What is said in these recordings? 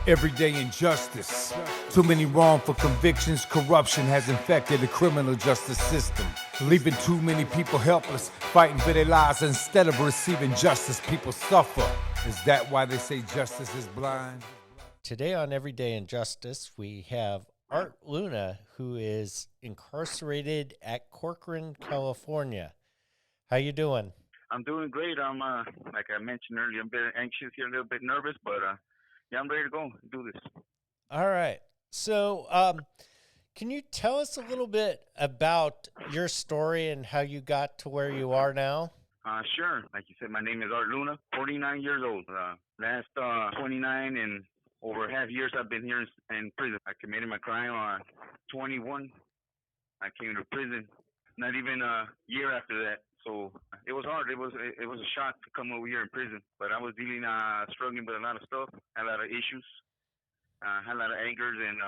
Everyday injustice. Too many wrongful convictions. Corruption has infected the criminal justice system, leaving too many people helpless, fighting for their lives. Instead of receiving justice, people suffer. Is that why they say justice is blind? Today on Everyday Injustice, we have Art Luna, who is incarcerated at Corcoran, California. How you doing? I'm doing great. I'm like I mentioned earlier, I'm a bit anxious here, a little bit nervous, but yeah, I'm ready to go do this. All right. So, can you tell us a little bit about your story and how you got to where you are now? Sure. Like you said, my name is Art Luna, 49 years old. Last 29 and over half years I've been here in prison. I committed my crime on 21. I came to prison not even a year after that. So it was hard. It was a shock to come over here in prison. But I was struggling with a lot of stuff, had a lot of issues, had a lot of angers, and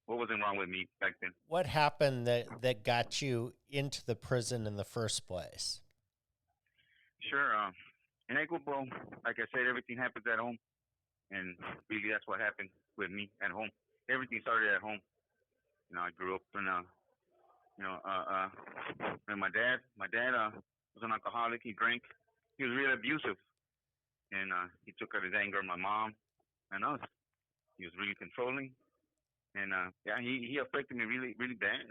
what wasn't wrong with me back then. What happened that got you into the prison in the first place? Sure. In Ecuador, like I said, everything happens at home, and really that's what happened with me at home. Everything started at home. I grew up in and my dad was an alcoholic. He drank. He was really abusive, and he took out his anger on my mom and us. He was really controlling, and he affected me really, really bad.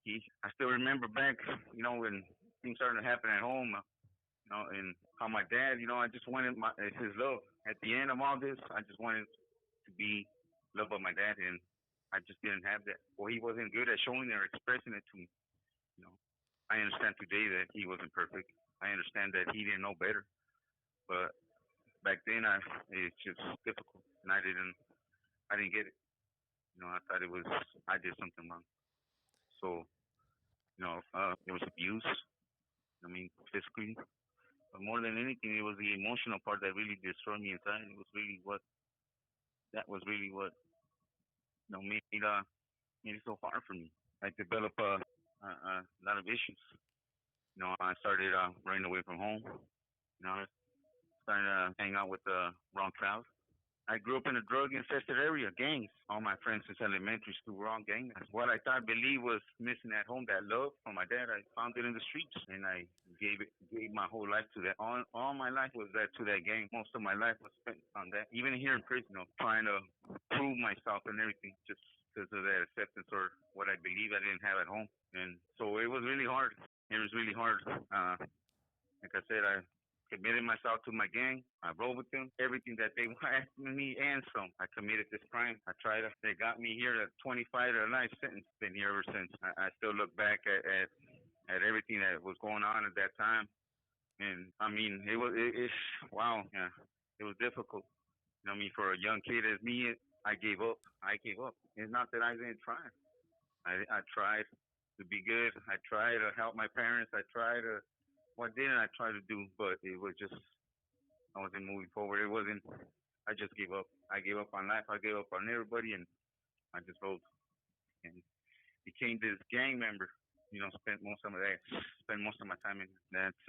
I still remember back, when things started to happen at home, and how my dad, I just wanted his love. At the end of all this, I just wanted to be loved by my dad, and I just didn't have that. Well, he wasn't good at showing it or expressing it to me. I understand today that he wasn't perfect. I understand that he didn't know better, but back then, it's just difficult, and I didn't get it. I thought I did something wrong. So, it was abuse. Physically, but more than anything, it was the emotional part that really destroyed me inside. It was really what made it so hard for me. I developed a lot of issues. I started running away from home. I started hanging out with the wrong crowd. I grew up in a drug-infested area, gangs. All my friends since elementary school were all gang members. What I believed was missing at home, that love from my dad, I found it in the streets, and I gave my whole life to that. All my life was to that gang. Most of my life was spent on that. Even here in prison, trying to prove myself and everything, just because of that acceptance or what I believe I didn't have at home. And so it was really hard. It was really hard. Like I said, I committed myself to my gang. I rode with them. Everything that they wanted me and some. I committed this crime. They got me here at 25 to a life sentence. Been here ever since. I still look back at everything that was going on at that time. And wow. Yeah, it was difficult. For a young kid as me, I gave up. It's not that I didn't try. I tried to be good. I tried to help my parents. What didn't I try to do? But it was just, I wasn't moving forward. I just gave up. I gave up on life. I gave up on everybody, and I just rode and became this gang member. Spent most of my time in. That's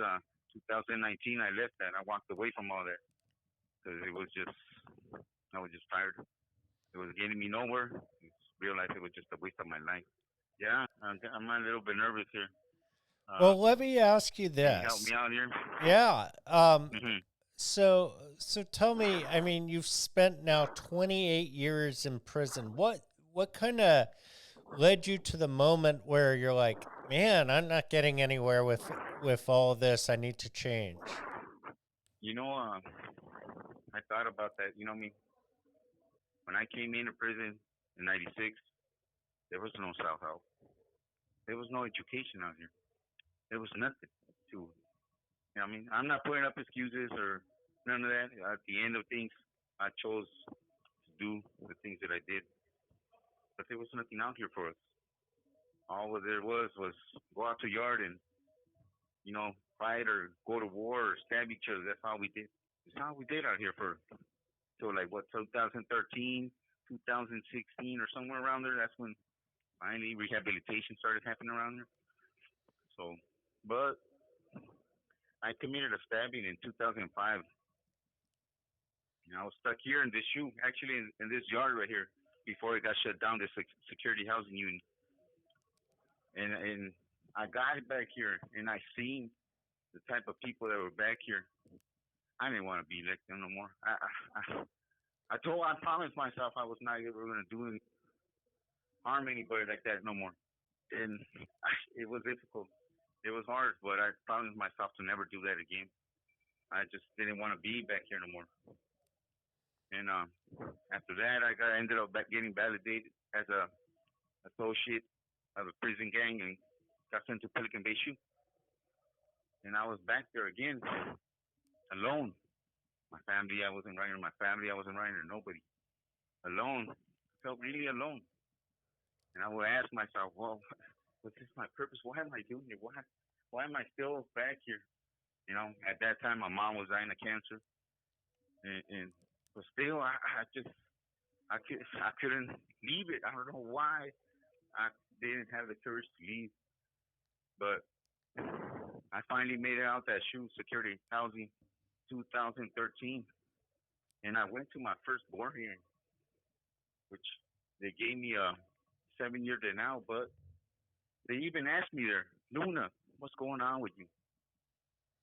2019. I left that. I walked away from all that because I was just tired. It was getting me nowhere. I realized it was just a waste of my life. Yeah, I'm a little bit nervous here. Well, let me ask you Can you help this. me out here? Yeah. Mm-hmm. So tell me, I mean, you've spent now 28 years in prison. What kind of led you to the moment where you're like, man, I'm not getting anywhere with all this. I need to change. I thought about that. When I came into prison in '96, there was no self-help. There was no education out here. There was nothing to. I'm not putting up excuses or none of that. At the end of things, I chose to do the things that I did, but there was nothing out here for us. All there was go out to yard and fight or go to war or stab each other. That's all we did. That's all we did out here for till 2013, 2016 or somewhere around there. That's when finally rehabilitation started happening around there. So, but I committed a stabbing in 2005. I was stuck here in this shoe, actually in this yard right here, before it got shut down, this security housing unit. And I got back here, and I seen the type of people that were back here. I didn't want to be like them no more. I promised myself I was not ever going to do any, harm anybody like that no more. And it was difficult. It was hard, but I promised myself to never do that again. I just didn't want to be back here no more. And after that, ended up getting validated as a associate of a prison gang and got sent to Pelican Bay Shoe. And I was back there again, alone. My family, I wasn't writing. My family, I wasn't writing. Nobody. Alone. I felt really alone. And I would ask myself, well, what's this my purpose? Why am I doing it? Why am I still back here? You know, at that time, my mom was dying of cancer. But still, I couldn't leave it. I don't know why I didn't have the courage to leave. But I finally made it out that shoe, security housing, 2013. And I went to my first board hearing, which they gave me a 7-year denial, but they even asked me there, Luna, what's going on with you?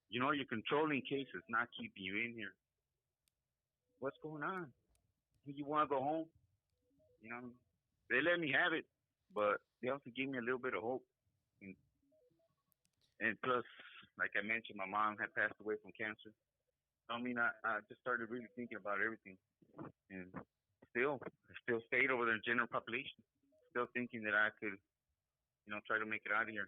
You know, you're controlling cases, not keeping you in here. What's going on? Do you want to go home? You know, they let me have it, but they also gave me a little bit of hope. And plus, like I mentioned, my mom had passed away from cancer. I mean, I just started really thinking about everything. And I still stayed over there in general population. Still thinking that I could, you know, try to make it out of here.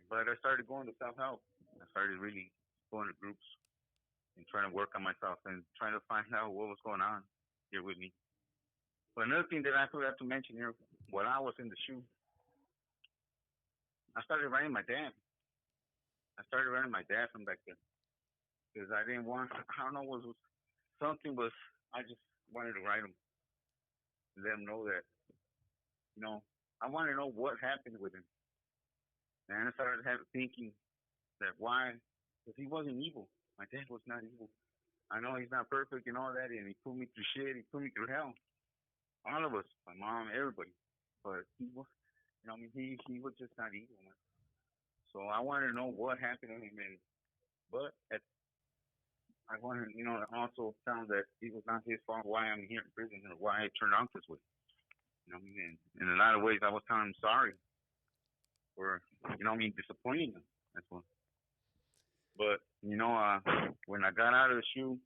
But I started going to self-help. I started really going to groups and trying to work on myself and trying to find out what was going on here with me. But another thing that I forgot to mention here, while I was in the shoe, I started writing my dad. I started writing my dad from back there because I didn't want, I don't know, I just wanted to write him, let him know that, you know, I wanted to know what happened with him. And I started thinking that why, because he wasn't evil. My dad was not evil. I know he's not perfect and all that, and he put me through shit. He put me through hell. All of us, my mom, everybody. But he was, you know, I mean, he was just not evil, man. So I wanted to know what happened to him, I wanted, you know, I also found that it was not his fault why I'm here in prison or why I turned out this way. You know what I mean? In a lot of ways, I was telling him sorry for, you know what I mean, disappointing him. That's one. But, you know, when I got out of the shoe,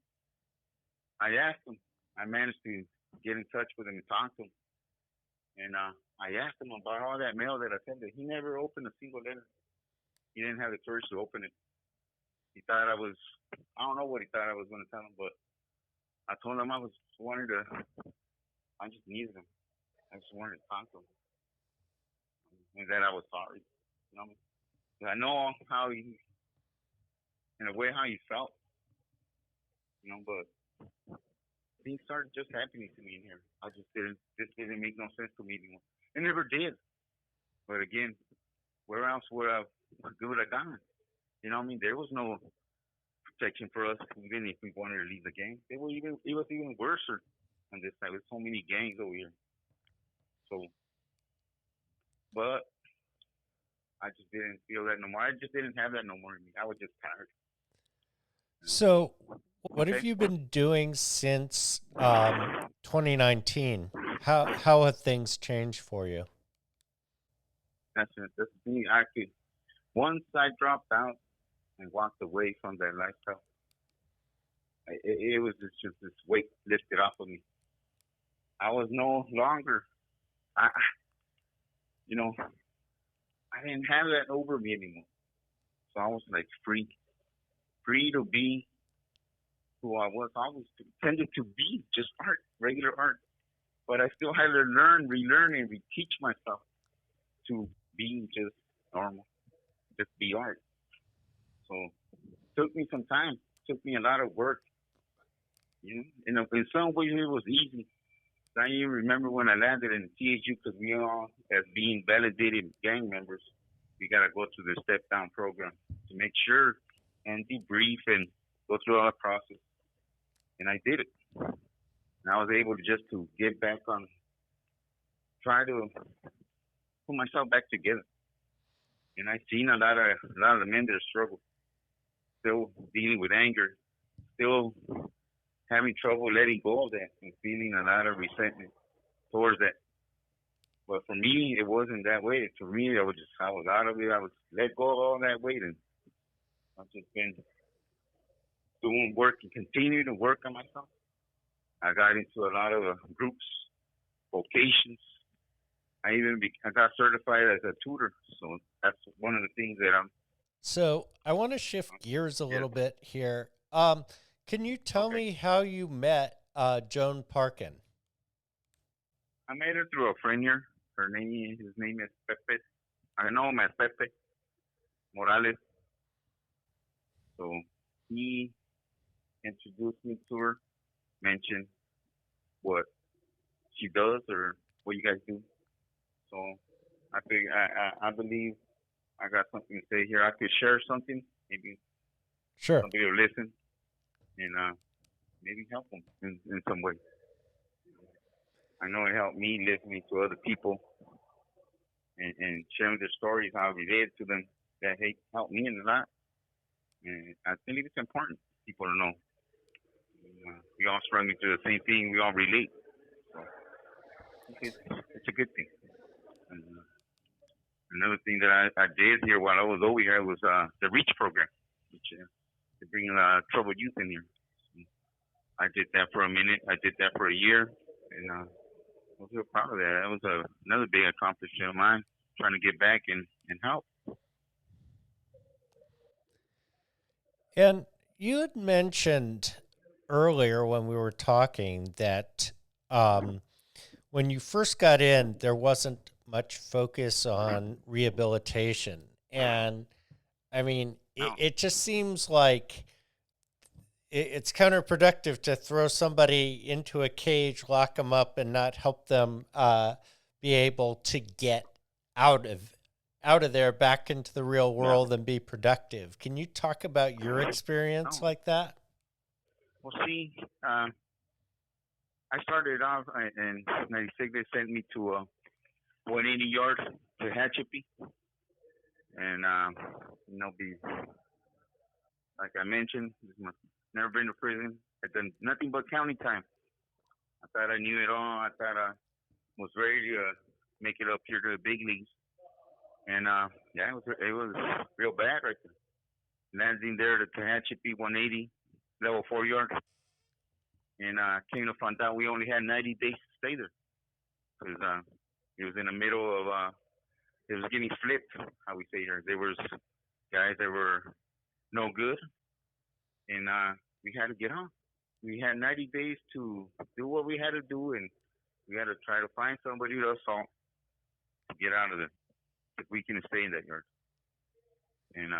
I asked him. I managed to get in touch with him and talk to him. And I asked him about all that mail that I sent him. He never opened a single letter. He didn't have the courage to open it. He thought I don't know what he thought I was going to tell him, but I told him I just needed him. I just wanted to talk to him. And that I was sorry. You know what I mean? 'Cause I know how in a way, how he felt. You know, but things started just happening to me in here. This didn't make no sense to me anymore. It never did. But again, where else would I have gone? You know what I mean? There was no protection for us, even if we wanted to leave the gang. It was even worse on this side. There's so many gangs over here. So, but I just didn't feel that no more. I just didn't have that no more in me. I was just tired. So, what have you been doing since 2019? How have things changed for you? That's the thing. Once I dropped out and walked away from that lifestyle, it was just this weight lifted off of me. I was no longer, I didn't have that over me anymore. So I was like free to be who I was. I always tended to be just art, regular art. But I still had to relearn, and reteach myself to be just normal, just be art. So it took me some time. It took me a lot of work. You know, in some ways it was easy. I even remember when I landed in THU, because we all, as being validated gang members, we got to go through the step down program to make sure and debrief and go through all the process. And I did it. And I was able to just to get back on, try to put myself back together. And I seen a lot of the men that struggle, still dealing with anger, still having trouble letting go of that, and feeling a lot of resentment towards that. But for me, it wasn't that way. For me, I was out of it. I was let go of all that weight, and I've just been doing work and continue to work on myself. I got into a lot of groups, vocations. I got certified as a tutor, so that's one of the things that I'm. So I want to shift gears a Yes. little bit here. Can you tell Okay. me how you met Joan Parkin? I met her through a friend here. His name is Pepe. I know him as Pepe Morales. So he introduced me to her, mentioned what she does or what you guys do. So I believe I got something to say here. I could share something. Maybe Sure. somebody will listen and maybe help them in some way. I know it helped me listening to other people and sharing their stories, how I related to them. That helped me a lot. And I think it's important for people to know. We all struggling through the same thing. We all relate. So it's a good thing. And, another thing that I did here while I was over here was the REACH program, which to bring troubled youth in here. So I did that for a minute. I did that for a year, and I was real proud of that. That was another big accomplishment of mine, trying to get back and help. And you had mentioned earlier when we were talking that when you first got in, there wasn't much focus on rehabilitation. And I mean, Now, it just seems like it's counterproductive to throw somebody into a cage, lock them up, and not help them be able to get out of there back into the real yeah. world and be productive. Can you talk about your experience Oh, like that? well, see, I started off in '96. They sent me to 180 yards to Hatchapi, and be like I mentioned, never been to prison. I've done nothing but county time. I thought I knew it all. I thought I was ready to make it up here to the big leagues. And yeah, it was real bad right there. Landing there to Tehachapi 180, level 4 yard. And came to find out we only had 90 days to stay there. Because it was in the middle of, it was getting flipped, how we say here. There was guys that were no good. And we had to get on. We had 90 days to do what we had to do, and we had to try to find somebody to assault to get out of there. If we can stay in that yard. And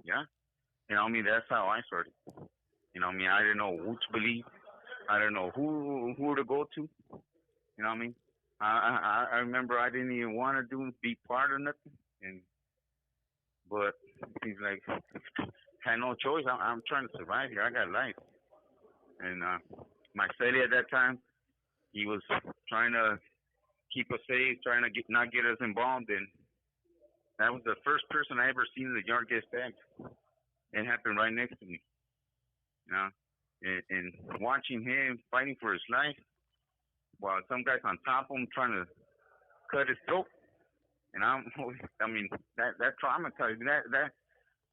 yeah, that's how I started. I didn't know who to believe. I didn't know who to go to. I remember I didn't even want to be part of nothing, but he's like, had no choice. I'm trying to survive here. I got life, and my celly at that time, he was trying to keep us safe, trying to not get us involved, and that was the first person I ever seen in the yard get stabbed. It happened right next to me, and watching him fighting for his life while some guys on top of him trying to cut his throat. And that traumatized me. That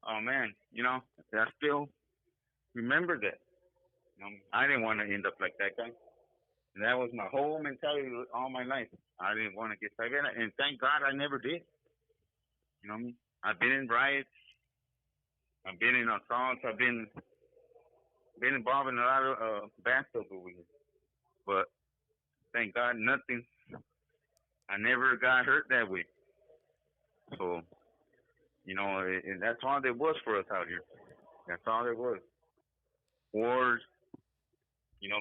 oh man, I still remember that. I didn't want to end up like that guy. And that was my whole mentality all my life. I didn't want to get stabbed, and thank God I never did. I've been in riots. I've been in assaults. I've been involved in a lot of bad stuff over here. But thank God, nothing. I never got hurt that way. So, and that's all there was for us out here. That's all there was. Wars,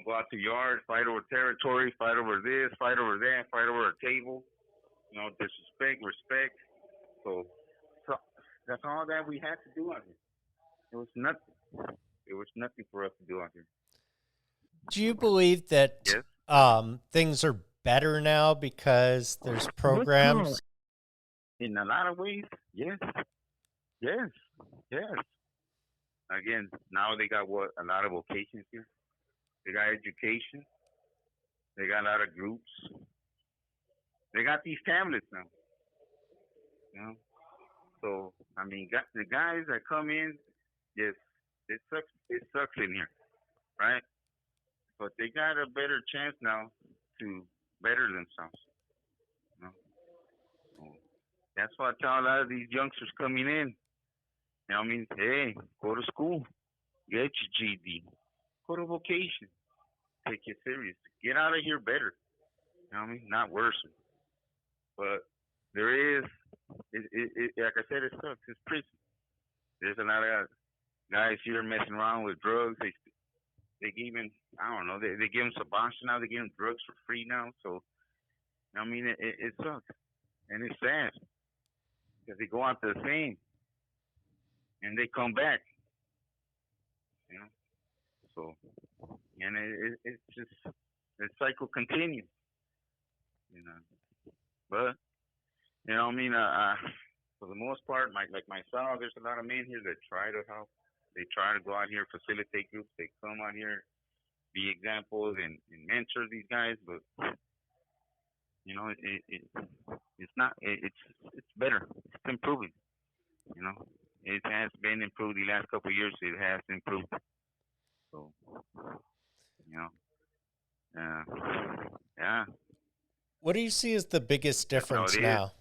go out to yards, fight over territory, fight over this, fight over that, fight over a table. Disrespect, respect. So that's all that we had to do out here. It was nothing. It was nothing for us to do out here. Do you believe that Yes. things are better now because there's programs? In a lot of ways, yes, yes, yes. Again, now they got what a lot of vocations here. They got education. They got a lot of groups. They got these tablets now. You know, so I mean, the guys that come in, yes, it sucks. It sucks in here, right? But they got a better chance now to better themselves. You know? So that's why I tell a lot of these youngsters coming in. You know, what I mean, hey, go to school, get your GD, go to vocation, take it serious, get out of here better. You know what I mean? Not worse. But there is, like I said, it sucks. It's prison. There's a lot of guys here messing around with drugs. They even, I don't know, they give them Sebastian now. They give them drugs for free now. So I mean, it sucks and it's sad because they go out the same and they come back. You know, so and it's just the cycle continues. You know, but you know, I mean, for the most part, like myself, there's a lot of men here that try to help. They try to go out here, facilitate groups. They come out here, be examples and mentor these guys. But you know, it's not. It's better. It's improving. You know, it has been improved the last couple of years. It has improved. So you know, yeah, What do you see as the biggest that's how it difference is. now?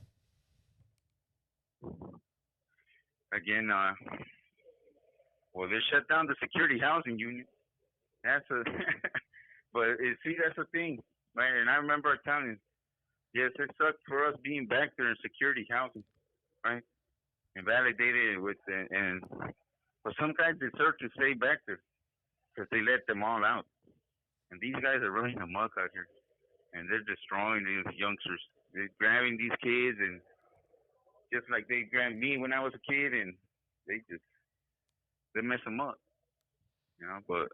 Again, well, they shut down the security housing unit. That's a, but see, that's the thing, right? And I remember telling you, yes, it sucked for us being back there in security housing, right? Invalidated with, and but some guys deserve to stay back there because they let them all out. And these guys are running amok out here, and they're destroying these youngsters. They're grabbing these kids, and just like they grabbed me when I was a kid, and they mess them up, you know. But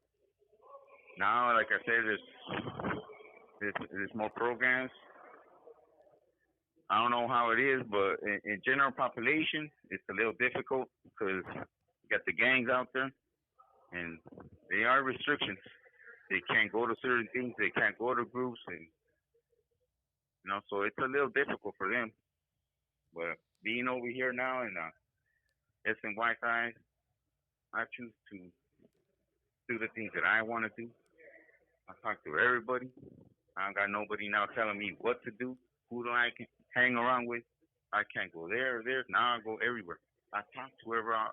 now, like I said, there's more programs. I don't know how it is, but in general population, it's a little difficult because you got the gangs out there, and they are restrictions. They can't go to certain things. They can't go to groups, and you know, so it's a little difficult for them. But being over here now in S and Y side, I choose to do the things that I want to do. I talk to everybody. I don't got nobody now telling me what to do. Who do I can hang around with? I can't go there or there. Now I go everywhere. I talk to whoever I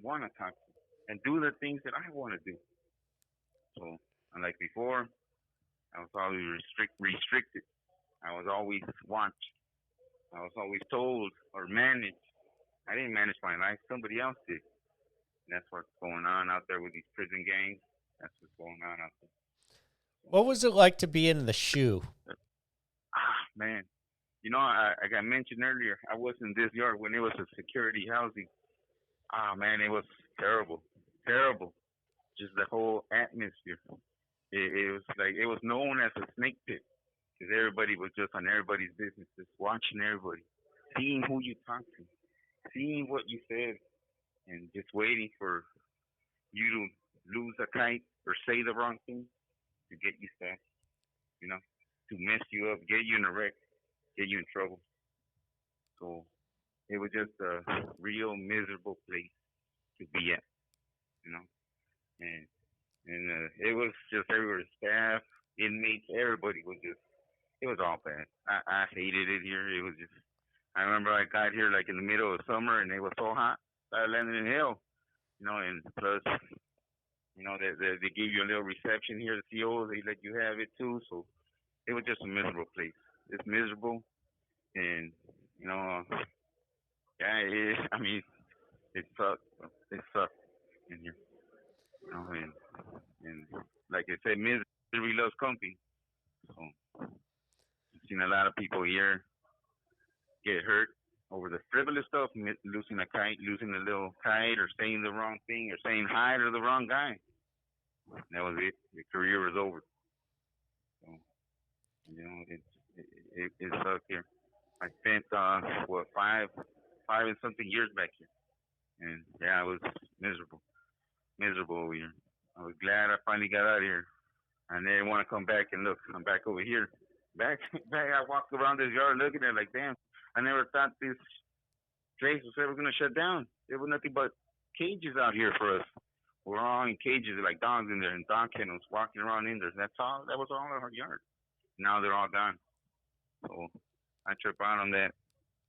want to talk to and do the things that I want to do. So, unlike before, I was always restricted. I was always watched. I was always told or managed. I didn't manage my life. Somebody else did. And that's what's going on out there with these prison gangs. That's what's going on out there. What was it like to be in the shoe? Man. You know, I got mentioned earlier, I was in this yard when it was a security housing. Man, it was terrible. Terrible. Just the whole atmosphere. It was like, it was known as a snake pit because everybody was just on everybody's business, just watching everybody, seeing who you talked to, seeing what you said, and just waiting for you to lose a kite or say the wrong thing to get you stabbed, you know, to mess you up, get you in a wreck, get you in trouble. So it was just a real miserable place to be at, you know, and it was just everywhere, staff, inmates, everybody was just, it was all bad. I hated it here. It was just, I remember I got here like in the middle of summer and it was so hot. I landed in hell, you know, and plus, you know, they give you a little reception here, the COs, they let you have it too. So it was just a miserable place. It's miserable, and you know, yeah, I mean, it sucked. It sucked in here, you know, and like I said, misery loves company. So I've seen a lot of people here get hurt over the frivolous stuff, losing a kite, losing a little kite, or saying the wrong thing, or saying hi to the wrong guy. That was it. The career was over. So, it sucked here. I spent what five and something years back here, and yeah, I was miserable over here. I was glad I finally got out of here. I didn't want to come back and look. I'm back over here. Back, back. I walked around this yard looking at it like, damn. I never thought this place was ever gonna shut down. There was nothing but cages out here for us. We're all in cages like dogs in there and dog kennels walking around in there. That's all. That was all our yard. Now they're all gone. So I trip out on that,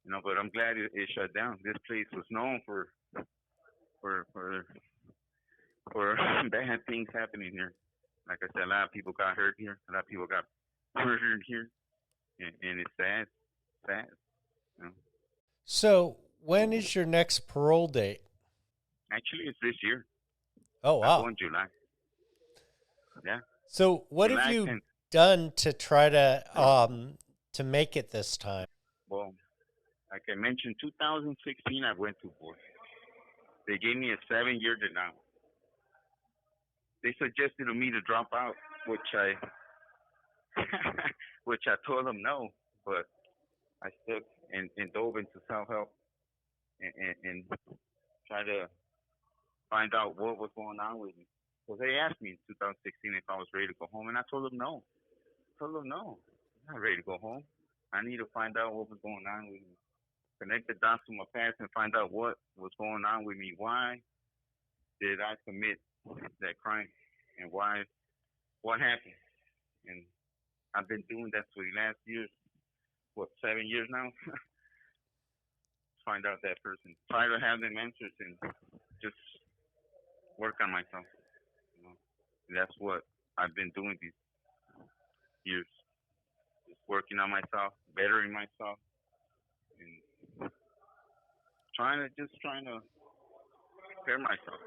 But I'm glad it shut down. This place was known for for bad things happening here. Like I said, a lot of people got hurt here. A lot of people got murdered here, and it's sad, sad. You know? So when is your next parole date? Actually, it's this year. Oh, I wow. go in July. Yeah. So what July have you 10th. done to try to make it this time? Well, like I mentioned, 2016 I went to board. They gave me a 7-year denial. They suggested to me to drop out, which I which I told them no, but I stuck and dove into self-help and try to find out what was going on with me. So they asked me in 2016 if I was ready to go home, and I told them no. I'm not ready to go home. I need to find out what was going on with me. Connect the dots to my past and find out what was going on with me. Why did I commit that crime? And what happened? And I've been doing that for the last years, 7 years now? Find out that person. Try to have them answers and just work on myself. That's what I've been doing these years. Just working on myself, bettering myself, and trying to prepare myself.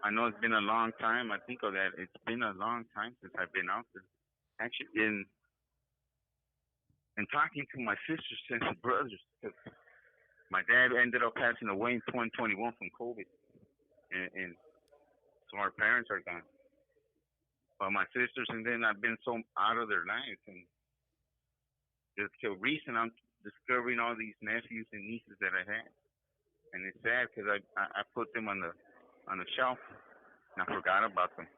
I know it's been a long time. I think of that. It's been a long time since I've been out there. Actually, in talking to my sisters and brothers, because my dad ended up passing away in 2021 from COVID, and so our parents are gone. But my sisters, and then I've been so out of their lives, and just till recent, I'm discovering all these nephews and nieces that I had, and it's sad because I put them on the shelf, and I forgot about them,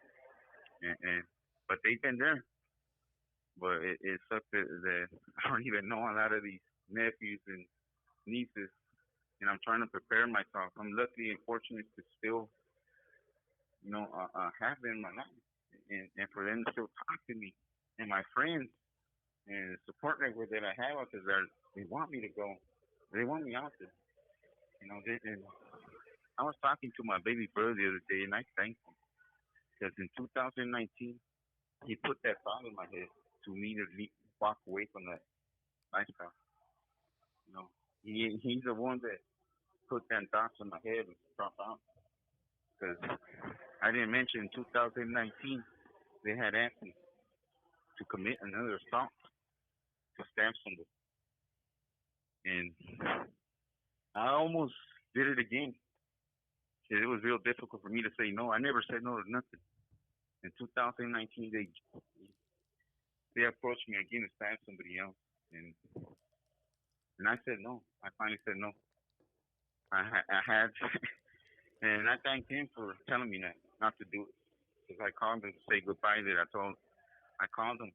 but they've been there. But it sucks that I don't even know a lot of these nephews and nieces, and I'm trying to prepare myself. I'm lucky and fortunate to still, have them in my life, and for them to still talk to me, and my friends, and the support network that I have out there, they want me to go. They want me out there. And I was talking to my baby brother the other day, and I thanked him because in 2019 he put that thought in my head to me to walk away from that lifestyle. He's the one that put that thoughts in my head and drop out. Because I didn't mention in 2019 they had asked me to commit another assault, to stab somebody, and I almost did it again. It was real difficult for me to say no. I never said no to nothing. In 2019, they approached me again to stab somebody else, and I said no. I finally said no. I had, and I thanked him for telling me that not to do it. Because I called him to say goodbye. I called him.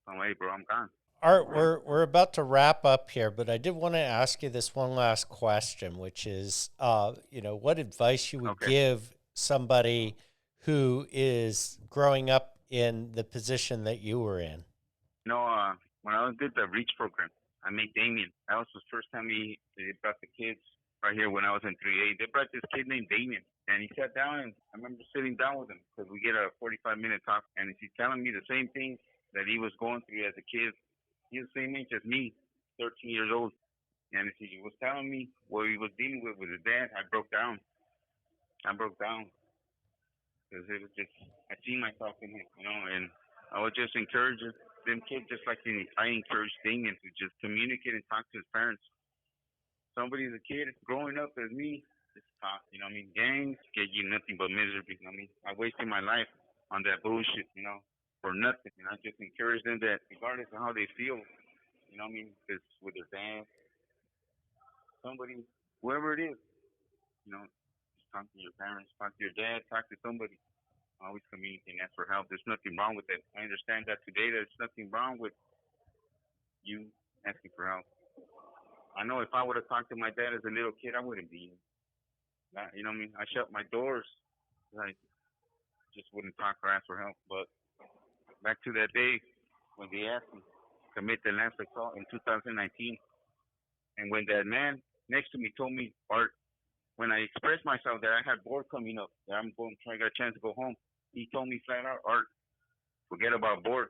I'm like, hey, bro, I'm gone. Art, we're about to wrap up here, but I did want to ask you this one last question, which is, what advice you would give somebody who is growing up in the position that you were in? When I did the REACH program, I met Damien. That was the first time they brought the kids right here when I was in 3A. They brought this kid named Damien, and he sat down, and I remember sitting down with him because we get a 45-minute talk, and he's telling me the same thing that he was going through as a kid. He's the same age as me, 13 years old. And he was telling me what he was dealing with his dad. I broke down. Because it was just, I seen myself in him, and I was just encouraging them kids just like I encouraged Damien to just communicate and talk to his parents. Somebody's a kid growing up as me, just talk, gangs get you nothing but misery, I wasted my life on that bullshit, you know, for nothing. And I just encourage them that regardless of how they feel, you know what I mean, because with their dad, somebody, whoever it is, you know, just talk to your parents, talk to your dad, talk to somebody. Always communicate and ask for help. There's nothing wrong with that. I understand that today. There's nothing wrong with you asking for help. I know if I would have talked to my dad as a little kid, I wouldn't be here. You know what I mean? I shut my doors. I just wouldn't talk or ask for help. But back to that day when they asked me to commit the last assault in 2019, and when that man next to me told me, Art, when I expressed myself that I had board coming up, that I'm going to try to get a chance to go home, he told me flat out, Art, forget about board,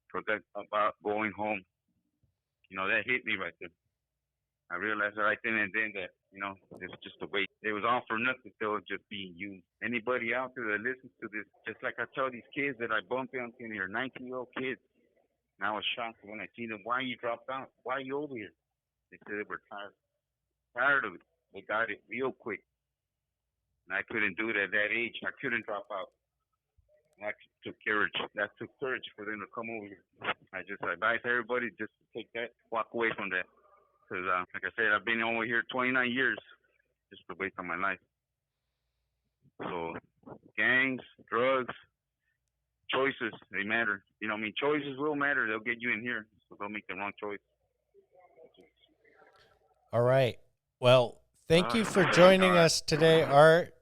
forget about going home. You know, that hit me right there. I realized right then and then that, you know, it's just a waste. It was all for nothing. They were just being used. Anybody out there that listens to this, just like I tell these kids that I bump into here, 19-year-old kids, and I was shocked when I see them. Why you dropped out? Why are you over here? They said they were tired. Tired of it. They got it real quick. And I couldn't do it at that age. I couldn't drop out. And that took courage. That took courage for them to come over here. I just advise everybody just to take that, walk away from that. Because, like I said, I've been over here 29 years, just a waste of my life. So, gangs, drugs, choices, they matter. You know what I mean? Choices will matter. They'll get you in here. So don't make the wrong choice. All right. Well, thank you for joining us today, Art.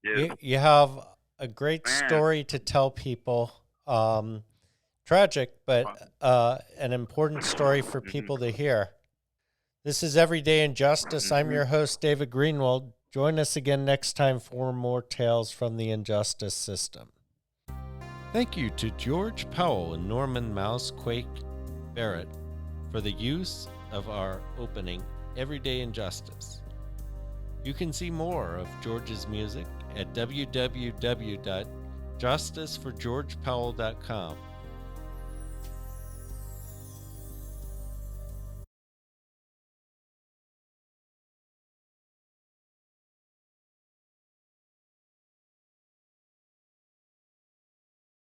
You have a great story to tell people. Tragic, but an important story for people to hear. This is Everyday Injustice. I'm your host, David Greenwald. Join us again next time for more tales from the injustice system. Thank you to George Powell and Norman Mousequake Barrett for the use of our opening, Everyday Injustice. You can see more of George's music at www.justiceforgeorgepowell.com.